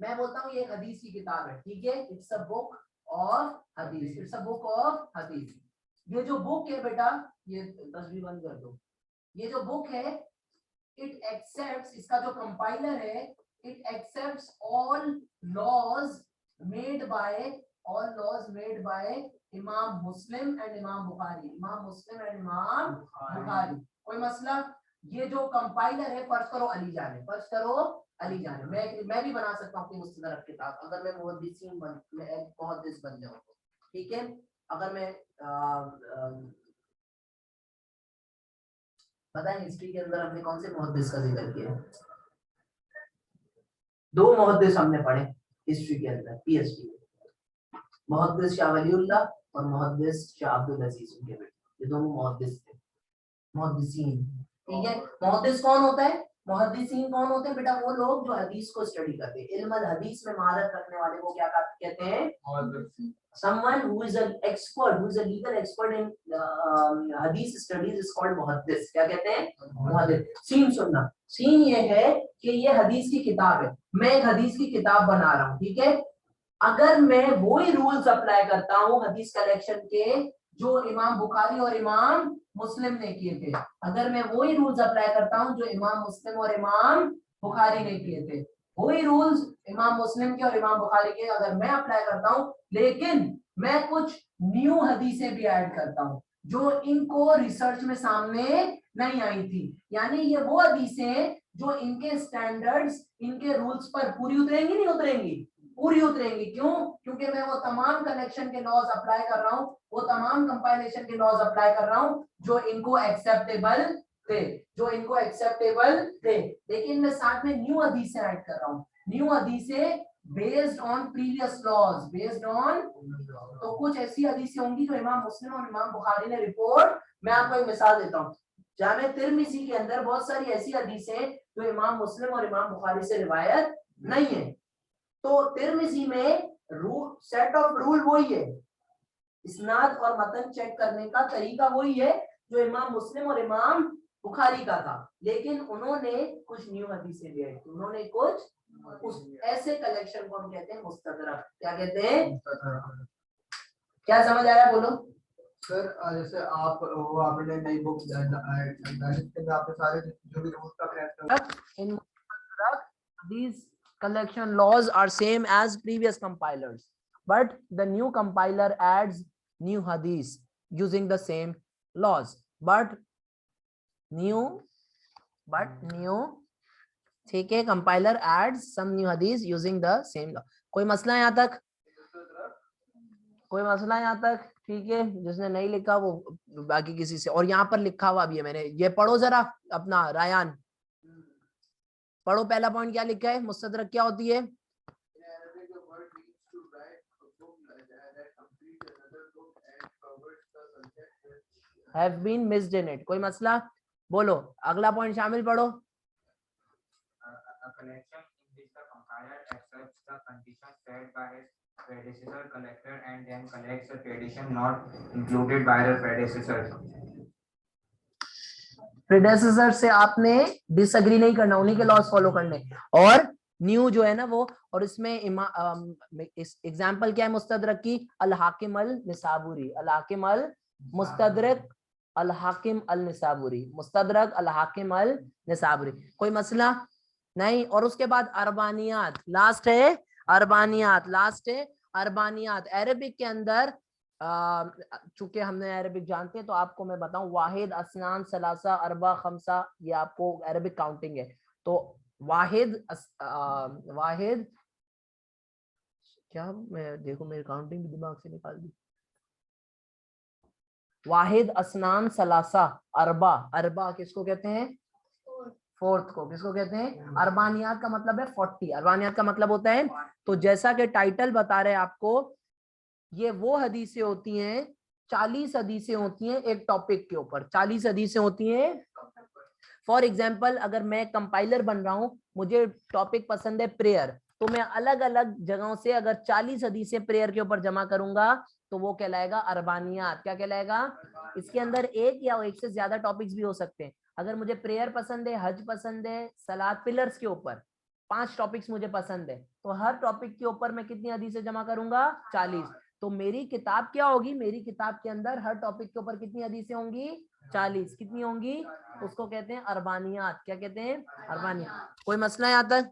मैं बोलता हूँ ये एक हदीस की किताब है, ठीक है, इट्स अ बुक ऑफ हदीस, इट्स अ बुक ऑफ हदीस। ये जो बुक है बेटा, ये तस्वीर बंद कर दो। ये जो बुक है इट एक्सेप्ट्स, इसका जो कंपाइलर है, it accepts all laws made by Imam Muslim and Imam Bukhari, Imam Muslim and Imam Bukhari। कोई मसला? ये जो कंपाइलर है, फर्ज करो अली जान है, फर्ज करो अली जान है। मैं भी बना सकता हूँ अपनी मुस्तदरक किताब अगर मैं मुहद्दिस बन जाऊँ, ठीक है। अगर मैं पता है हिस्ट्री के अंदर हमने कौन से मुहद्दिस का जिक्र किया? दो मुहद्दिस हमने पढ़े हिस्ट्री के अंदर, पीएचडी में, मुहद्दिस शाह वलीउल्लाह और मुहद्दिस शाह अब्दुल अजीज उनके बेटे। ये दोनों मुहद्दिस थे, मुहद्दिसीन, ठीक है। मुहद्दिस कौन होता है? मुहद्दिसीन कौन होते हैं बेटा? वो लोग जो हदीस को स्टडी करते हैं, इल्म अल हदीस में महारत रखने वाले को क्या कहते हैं? Someone who is an expert, who is a legal expert in hadith studies is called muhaddis। क्या कहते हैं? मुहद्दिस। सीन सुनना, सीन ये है कि ये हदीस की किताब है, मैं एक हदीस की किताब बना रहा हूँ, ठीक है। अगर मैं वही रूल्स अप्लाई करता हूँ हदीस कलेक्शन के जो इमाम बुखारी और इमाम मुस्लिम ने किए थे, अगर मैं वही रूल्स अप्लाई करता हूँ जो इमाम मुस्लिम और इमाम बुखारी ने किए थे, वही रूल्स इमाम मुस्लिम के और इमाम बुखारी के अगर मैं अप्लाई करता हूँ, लेकिन मैं कुछ न्यू हदीसें भी ऐड करता हूँ जो इनको रिसर्च में सामने नहीं आई थी, यानी ये वो हदीसें जो इनके स्टैंडर्ड्स, इनके रूल्स पर पूरी उतरेंगी, नहीं उतरेंगी? पूरी उतरेंगी। क्यों? क्योंकि मैं वो तमाम कलेक्शन के लॉज अप्लाई कर रहा हूँ, वो तमाम कंपाइलेशन के लॉज अप्लाई कर रहा हूँ जो इनको एक्सेप्टेबल थे, जो इनको एक्सेप्टेबल थे, लेकिन मैं साथ में न्यू हदीसें ऐड कर रहा हूँ, न्यू हदीसें based on previous laws, based on. तो कुछ ऐसी हदीसें होंगी जो इमाम मुस्लिम और इमाम बुखारी ने रिपोर्ट, मैं आपको एक मिसाल देता हूँ, जामे तिरमिजी के अंदर बहुत सारी ऐसी हदीसें जो इमाम मुस्लिम और इमाम बुखारी से रिवायत नहीं है। तो तिरमिजी में रूल सेट ऑफ रूल वही है, इस्नाद और मतन चेक करने का तरीका वही है जो इमाम मुस्लिम और इमाम बुखारी का था, लेकिन उन्होंने कुछ न्यू हदीसें ली है, उन्होंने कुछ उस ऐसे कलेक्शन को हम कहते हैं मुस्तदरक। क्या कहते हैं? क्या समझ आया बोलो सर? जैसे आप वो आपने नई बुक आपने सारे जो भी रूल्स का crash in Mustadraq, these collection laws are same as previous compilers, but the new compiler adds new hadith using the same laws, but new ठीक है, compiler adds some new hadith using the same law। कोई मसला है यहाँ तक? कोई मसला है यहाँ तक? ठीक है, जिसने नहीं लिखा वो बाकी किसी से, और यहाँ पर लिखा हुआ भी है मैंने, ये पढ़ो जरा अपना रायान, पढ़ो पहला पॉइंट क्या लिखा है, मुस्तदरक क्या होती है? Have been missed in it। कोई मसला? बोलो अगला पॉइंट शामिल पढ़ो। A collection in which the compiler accepts the conditions set by his predecessor collector and then collects a tradition not included by the predecessor। प्रेडेसेसर से आपने डिसएग्री नहीं करना, उन्हीं के लॉस फॉलो करने, और न्यू जो है ना वो, और इसमें इस एग्जांपल क्या है मुस्तदरक की? अल हाकिम अल निसाबुरी, अल हाकिम अल मुस्तदरक अल हाकिम अल निसाबुरी, मुस्तदरक अल हाकिम अल निसाबुरी। कोई मसला नहीं? और उसके बाद अरबानियात लास्ट है, अरबानियात लास्ट है। अरबानियात अरबिक के अंदर चूंकि हमने अरबिक जानते हैं तो आपको मैं बताऊं, वाहिद, असनान, सलासा, अरबा, खमसा, ये आपको अरबिक काउंटिंग है। तो वाहिद वाहिद क्या, मैं देखो मेरी काउंटिंग भी दिमाग से निकाल दी। वाहिद, असनान, सलासा, अरबा, अरबा किसको कहते हैं? फोर्थ को किसको कहते हैं? अरबानियात का मतलब है 40, अरबानियात का मतलब होता है, तो जैसा कि टाइटल बता रहे हैं आपको, ये वो हदीसें होती हैं, 40 हदीसें होती हैं एक टॉपिक के ऊपर, 40 हदीसें होती हैं। फॉर एग्जाम्पल अगर मैं कंपाइलर बन रहा हूं, मुझे टॉपिक पसंद है प्रेयर, तो मैं अलग अलग जगहों से अगर 40 हदीसें प्रेयर के ऊपर जमा करूंगा तो वो कहलाएगा अरबानियात। क्या कहलाएगा? इसके अंदर एक या एक से ज्यादा टॉपिक्स भी हो सकते हैं। अगर मुझे प्रेयर पसंद है, हज पसंद है, सलात, पिलर्स के ऊपर 5 टॉपिक्स मुझे पसंद है, तो हर टॉपिक के ऊपर मैं कितनी हदीसें जमा करूंगा? 40। तो मेरी किताब क्या होगी? मेरी किताब के अंदर हर टॉपिक के ऊपर कितनी हदीसें होंगी? 40। कितनी होंगी? उसको कहते हैं अरबानियात। क्या कहते हैं? अरबानियात। कोई मसला यहाँ तक?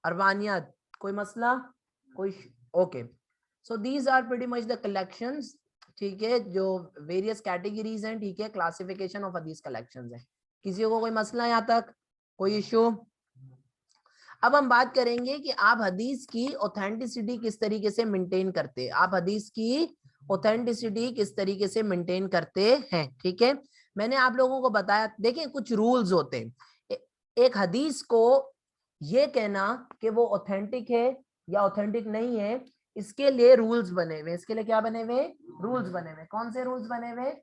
अरबानियात कोई मसला? कोई? Okay, so these are pretty much the collections, ठीक है, जो वेरियस कैटेगरीज हैं, ठीक है, क्लासिफिकेशन ऑफ हदीस कलेक्शंस है। किसी को कोई मसला यहाँ तक? कोई इशू? अब हम बात करेंगे कि आप हदीस की ऑथेंटिसिटी किस तरीके से मेंटेन करते हैं, आप हदीस की ऑथेंटिसिटी किस तरीके से मेंटेन करते हैं। ठीक है, मैंने आप लोगों को बताया, देखें कुछ रूल्स होते हैं। एक हदीस को ये कहना कि वो ऑथेंटिक है या ऑथेंटिक नहीं है, इसके लिए रूल्स बने हुए। इसके लिए क्या बने हुए? रूल्स बने हुए। कौन से रूल्स बने हुए?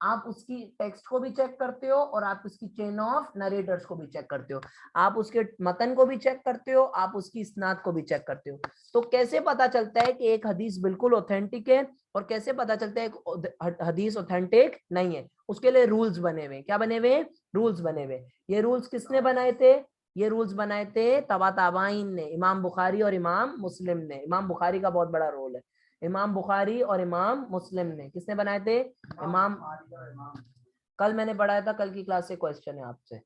आप उसकी टेक्स्ट को भी चेक करते हो और आप उसकी चेन ऑफ नरेटर्स को भी चेक करते हो, आप उसके मतन को भी चेक करते हो, आप उसकी इस्नाद को भी चेक करते हो। तो कैसे पता चलता है कि एक हदीस बिल्कुल ऑथेंटिक है और कैसे पता चलता है एक हदीस ऑथेंटिक नहीं है? उसके लिए रूल्स बने हुए। क्या बने हुए? रूल्स बने हुए। ये रूल्स किसने बनाए थे? ये रूल्स बनाए थे तबाताबाइन ने, इमाम बुखारी और इमाम मुस्लिम ने। इमाम बुखारी का बहुत बड़ा रोल है, इमाम बुखारी और इमाम मुस्लिम ने। किसने बनाए थे? इमाम। कल मैंने पढ़ाया था, कल की क्लास से क्वेश्चन है आपसे।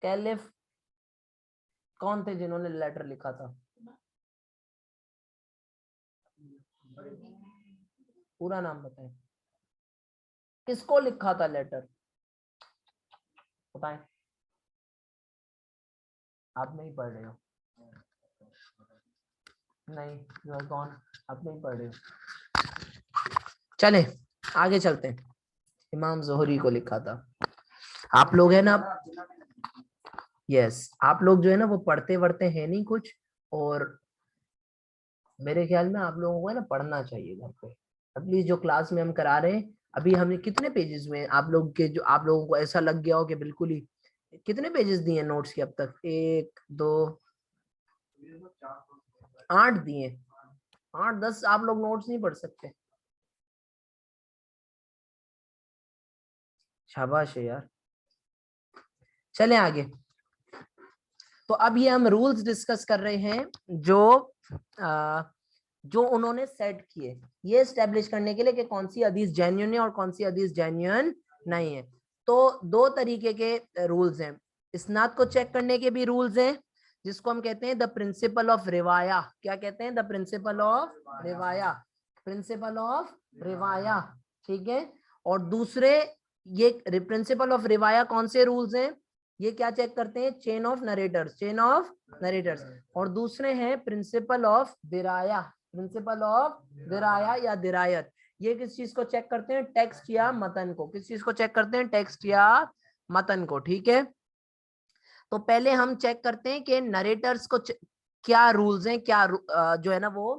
कैलिफ कौन थे जिन्होंने लेटर लिखा था? पूरा नाम बताएं, किसको लिखा था लेटर? बताएं। आप नहीं पढ़ रहे हो? नहीं, यू आर गॉन, आप नहीं पढ़ रहे हो। चले आगे चलते हैं। इमाम जोहरी को लिखा था। आप लोग है ना, यस, आप लोग जो है ना वो पढ़ते वढ़ते हैं नहीं कुछ, और मेरे ख्याल में आप लोगों को है ना पढ़ना चाहिए घर पे। एटलीस्ट जो क्लास में हम करा रहे हैं, अभी हमने कितने पेजेस में आप लोग के, जो आप लोगों को ऐसा लग गया हो कि बिल्कुल ही, कितने पेजेस दिए नोट्स के अब तक? 1 2 8 दिए। 8-10 आप लोग नोट्स नहीं पढ़ सकते? शाबाश है यार। चले आगे। तो अब ये हम रूल्स डिस्कस कर रहे हैं जो उन्होंने सेट किए ये एस्टेब्लिश करने के लिए कि कौन सी हदीस जेन्युइन है और कौन सी हदीस जेन्युइन नहीं है। तो दो तरीके के रूल्स हैं। इस्नाद को चेक करने के भी रूल्स हैं, जिसको हम कहते हैं द प्रिंसिपल ऑफ रिवाया। क्या कहते हैं? द प्रिंसिपल ऑफ रिवाया। प्रिंसिपल ऑफ रिवाया, ठीक है। और दूसरे ये प्रिंसिपल ऑफ रिवाया कौन से रूल्स हैं? ये क्या चेक करते हैं? Chain of narrator's, chain of narrator's. और दूसरे हैं प्रिंसिपल ऑफ दिराया, प्रिंसिपल ऑफ दिराया या दिरायत। ये किस चीज को चेक करते हैं? टेक्स्ट या मतन को। किस चीज को चेक करते हैं? टेक्स्ट या मतन को, ठीक है। तो पहले हम चेक करते हैं कि नरेटर्स को क्या रूल्स हैं, क्या जो है ना वो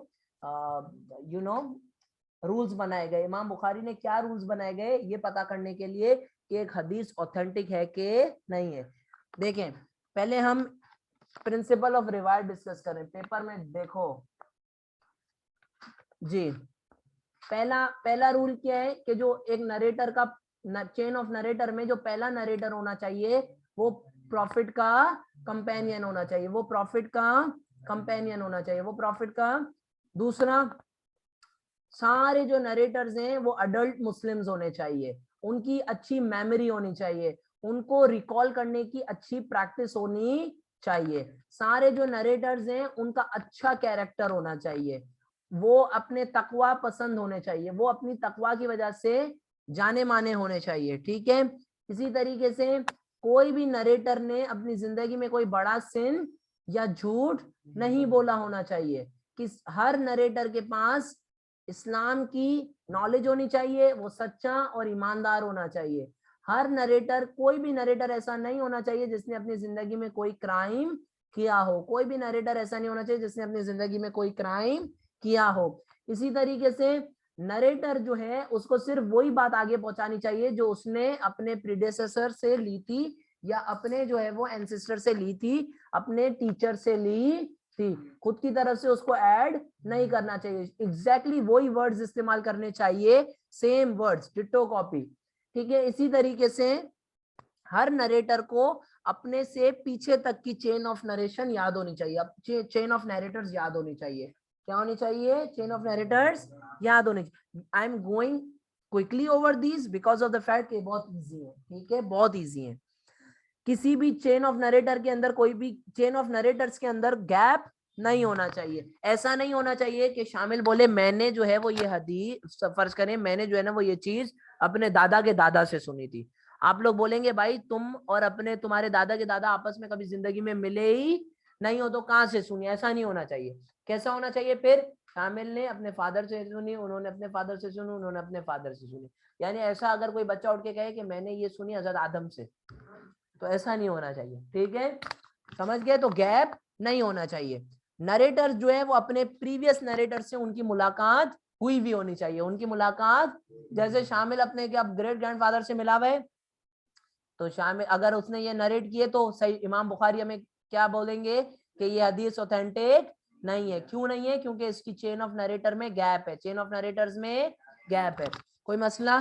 रूल्स बनाए गए। इमाम बुखारी ने क्या रूल्स बनाए गए ये पता करने के लिए कि एक हदीस ऑथेंटिक है कि नहीं है। देखें, पहले हम प्रिंसिपल ऑफ रिवायत डिस्कस करें। पेपर में देखो जी, पहला रूल क्या है कि जो एक नरेटर का चेन ऑफ नरेटर में जो पहला नरेटर होना चाहिए वो प्रॉफिट का कंपेनियन होना चाहिए, वो प्रॉफिट का कंपेनियन होना चाहिए, वो प्रॉफिट का। दूसरा, सारे जो नरेटर्स हैं वो अडल्ट मुस्लिम्स होने चाहिए, उनकी अच्छी मेमोरी होनी चाहिए, उनको रिकॉल करने की अच्छी प्रैक्टिस होनी चाहिए। सारे जो नरेटर्स हैं उनका अच्छा कैरेक्टर होना चाहिए, वो अपने तकवा पसंद होने चाहिए, वो अपनी तकवा की वजह से जाने माने होने चाहिए, ठीक है। इसी तरीके से कोई भी नरेटर ने अपनी जिंदगी में कोई बड़ा सिन या झूठ नहीं बोला होना चाहिए। कि हर नरेटर के पास इस्लाम की नॉलेज होनी चाहिए, वो सच्चा और ईमानदार होना चाहिए। हर नरेटर, कोई भी नरेटर ऐसा नहीं होना चाहिए जिसने अपनी जिंदगी में कोई क्राइम किया हो, कोई भी नरेटर ऐसा नहीं होना चाहिए जिसने अपनी जिंदगी में कोई क्राइम किया हो। इसी तरीके से नरेटर जो है उसको सिर्फ वही बात आगे पहुंचानी चाहिए जो उसने अपने प्रीडेसेसर से ली थी या अपने जो है वो एंसेस्टर से ली थी, अपने टीचर से ली थी। खुद की तरफ से उसको ऐड नहीं करना चाहिए। एग्जैक्टली वही वर्ड्स इस्तेमाल करने चाहिए, सेम वर्ड्स, डिट्टो कॉपी, ठीक है। इसी तरीके से हर नरेटर को अपने से पीछे तक की चेन ऑफ नरेशन याद होनी चाहिए, अब चेन ऑफ नरेटर्स याद होनी चाहिए। क्या होनी चाहिए? चेन ऑफ नरेटर्स याद होनी चाहिए। I am going quickly over these because of the fact कि बहुत इजी है, ठीक है, बहुत इजी है। किसी भी चेन ऑफ नरेटर के अंदर, कोई भी चेन ऑफ नरेटर्स के अंदर गैप नहीं होना चाहिए। ऐसा नहीं होना चाहिए कि शामिल बोले मैंने जो है वो ये हदीस, फर्ज करें मैंने जो है ना वो ये चीज अपने दादा के दादा से सुनी थी। आप लोग बोलेंगे भाई तुम और तुम्हारे दादा के दादा आपस में कभी जिंदगी में मिले ही नहीं हो तो कहाँ से सुनी? ऐसा नहीं होना चाहिए। कैसा होना चाहिए फिर? शामिल ने अपने फादर से सुनी, उन्होंने अपने फादर से सुनी, उन्होंने अपने फादर से सुनी। यानी ऐसा अगर कोई बच्चा उठ के कहे कि मैंने ये सुनी हजरत आदम से, तो ऐसा नहीं होना चाहिए, ठीक है, समझ गए। तो गैप नहीं होना चाहिए। नरेटर जो है वो अपने प्रीवियस नरेटर से उनकी मुलाकात हुई भी होनी चाहिए, उनकी मुलाकात। जैसे शामिल अपने क्या ग्रेट ग्रैंडफादर से मिला हुआ है, तो शामिल अगर उसने ये नरेट किए तो सही इमाम बुखारी हमें क्या बोलेंगे कि ये हदीस ऑथेंटिक नहीं है। क्यों नहीं है? क्योंकि इसकी चेन ऑफ नरेटर में गैप है, चेन ऑफ नरेटर्स में गैप है। कोई मसला?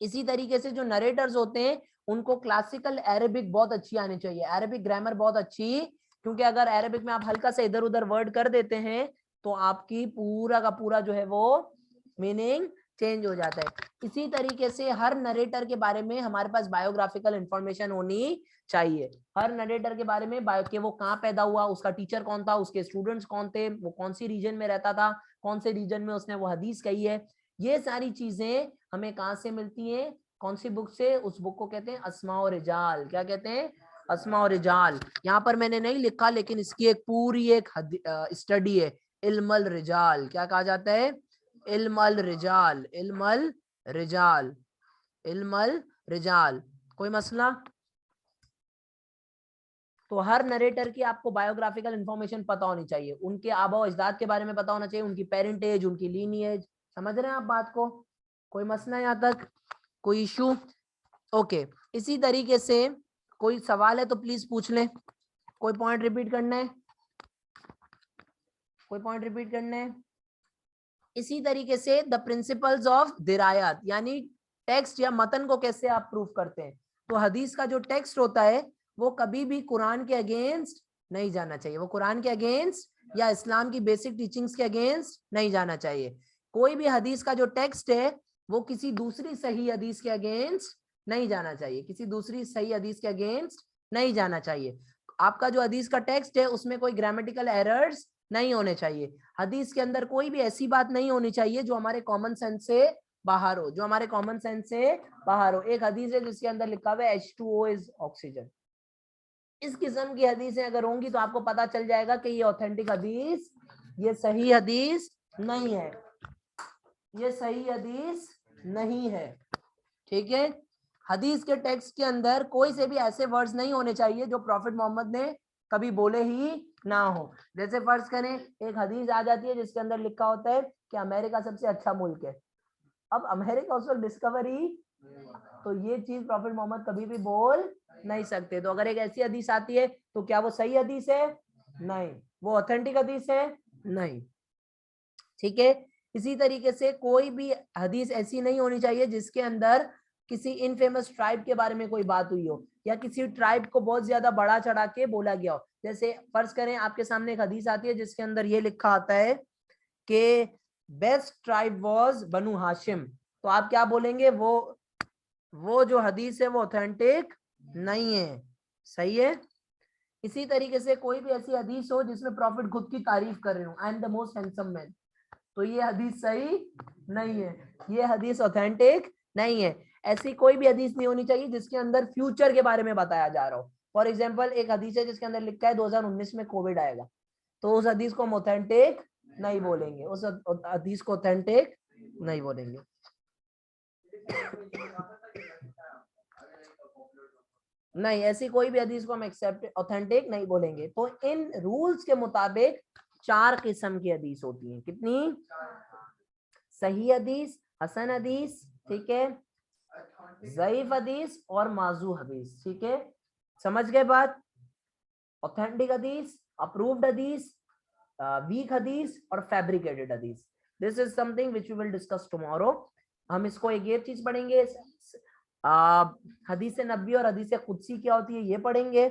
इसी तरीके से जो नरेटर्स होते हैं उनको क्लासिकल अरेबिक बहुत अच्छी आनी चाहिए, अरेबिक ग्रामर बहुत अच्छी, क्योंकि अगर अरेबिक में आप हल्का सा इधर उधर वर्ड कर देते हैं तो आपकी पूरा का पूरा जो है वो मीनिंग चेंज हो जाता है। इसी तरीके से हर नरेटर के बारे में हमारे पास बायोग्राफिकल इंफॉर्मेशन होनी चाहिए। हर नरेटर के बारे में बायो, कि वो कहाँ पैदा हुआ, उसका टीचर कौन था, उसके स्टूडेंट्स कौन थे, वो कौन सी रीजन में रहता था, कौन से रीजन में उसने वो हदीस कही है। ये सारी चीजें हमें कहाँ से मिलती हैं? कौन सी बुक से? उस बुक को कहते हैं अस्मा और रिजाल। क्या कहते हैं? अस्मा और रिजाल। यहाँ पर मैंने नहीं लिखा लेकिन इसकी एक पूरी एक स्टडी है, इल्मल रिजाल। क्या कहा जाता है? इल्मल रिजाल, इल्मल रिजाल, इल्मल रिजाल। कोई मसला? तो हर नरेटर की आपको बायोग्राफिकल इंफॉर्मेशन पता होनी चाहिए, उनके आबा अजदाद के बारे में पता होना चाहिए, उनकी पेरेंटेज, उनकी लीनिएज। समझ रहे हैं आप बात को? कोई मसला यहाँ तक? कोई इशू? ओके। इसी तरीके से कोई सवाल है तो प्लीज पूछ लें। कोई पॉइंट रिपीट करना है? कोई पॉइंट रिपीट करने हैं? इसी तरीके से द प्रिंसिपल्स ऑफ दिरायत, यानी टेक्स्ट या मतन को कैसे आप प्रूफ करते हैं। तो हदीस का जो टेक्स्ट होता है वो कभी भी कुरान के अगेंस्ट नहीं जाना चाहिए, वो कुरान के अगेंस्ट या इस्लाम की बेसिक टीचिंग्स के अगेंस्ट नहीं जाना चाहिए। कोई भी हदीस का जो टेक्स्ट है वो किसी दूसरी सही हदीस के अगेंस्ट नहीं जाना चाहिए, किसी दूसरी सही हदीस के अगेंस्ट नहीं जाना चाहिए। आपका जो हदीस का टेक्स्ट है उसमें कोई ग्रामेटिकल एरर्स नहीं होने चाहिए। हदीस के अंदर कोई भी ऐसी बात नहीं होनी चाहिए जो हमारे कॉमन सेंस से बाहर हो, जो हमारे कॉमन सेंस से बाहर हो। एक हदीस है जिसके अंदर लिखा हुआ है H2O इज ऑक्सीजन। इस किस्म की हदीसें अगर होंगी तो आपको पता चल जाएगा कि ये ऑथेंटिक हदीस, ये सही हदीस नहीं है, ये सही हदीस नहीं है। ठीक है, हदीस के टेक्स्ट के अंदर कोई से भी ऐसे वर्ड्स नहीं होने चाहिए जो प्रॉफिट मोहम्मद ने कभी बोले ही ना हो। जैसे फर्ज करें एक हदीस आ जाती है जिसके अंदर लिखा होता है कि अमेरिका सबसे अच्छा मुल्क है। अब अमेरिका उस वक्त डिस्कवर ही, तो ये चीज प्रॉफिट मोहम्मद कभी भी बोल नहीं सकते। तो अगर एक ऐसी हदीस आती है तो क्या वो सही हदीस है? नहीं। वो ऑथेंटिक हदीस है? नहीं। ठीक है, इसी तरीके से कोई भी हदीस ऐसी नहीं होनी चाहिए जिसके अंदर किसी इनफेमस ट्राइब के बारे में कोई बात हुई हो या किसी ट्राइब को बहुत ज्यादा बड़ा चढ़ा के बोला गया हो। जैसे फर्ज करें आपके सामने एक हदीस आती है जिसके अंदर ये लिखा आता है कि बेस्ट ट्राइब वाज बनु हाशिम, तो आप क्या बोलेंगे? वो जो हदीस है वो ऑथेंटिक नहीं है। सही है। इसी तरीके से कोई भी ऐसी हदीस हो जिसमें प्रॉफिट खुद की तारीफ कर रहे हो, I am the most handsome man, तो ये हदीस सही नहीं है, ये हदीस ऑथेंटिक नहीं है। ऐसी कोई भी हदीस नहीं होनी चाहिए जिसके अंदर फ्यूचर के बारे में बताया जा रहा हो। फॉर एग्जांपल एक हदीस है जिसके अंदर लिखा है 2019 में कोविड आएगा, तो उस हदीस को हम ऑथेंटिक नहीं बोलेंगे, उस हदीस को ऑथेंटिक नहीं बोलेंगे। नहीं, ऐसी कोई भी हदीस को हम एक्सेप्ट ऑथेंटिक नहीं बोलेंगे। तो इन रूल्स के मुताबिक 4 किस्म की हदीस होती हैं। कितनी? सही हदीस, हसन हदीस, ठीक है, ज़ईफ हदीस और माजू हदीस। ठीक है, समझ गए बात? ऑथेंटिक हदीस, अप्रूव्ड हदीस, वीक हदीस और फैब्रिकेटेड हदीस। This is something which we will discuss tomorrow. हम इसको एक ये चीज पढ़ेंगे, हदीस नबी और हदीस कुदसी क्या होती है ये पढ़ेंगे।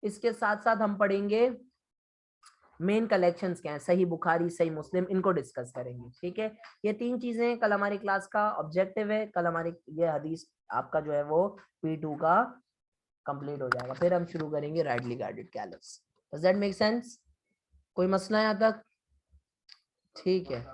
इसके साथ साथ हम पढ़ेंगे मेन कलेक्शंस क्या है, सही बुखारी, सही मुस्लिम, इनको डिस्कस करेंगे। ठीक है, ये 3 चीजें कल हमारी क्लास का ऑब्जेक्टिव है। कल हमारी ये हदीस आपका जो है वो P2 का कंप्लीट हो जाएगा। फिर हम शुरू करेंगे rightly guided callus. Does that make sense? कोई मसला है यहाँ तक? ठीक है।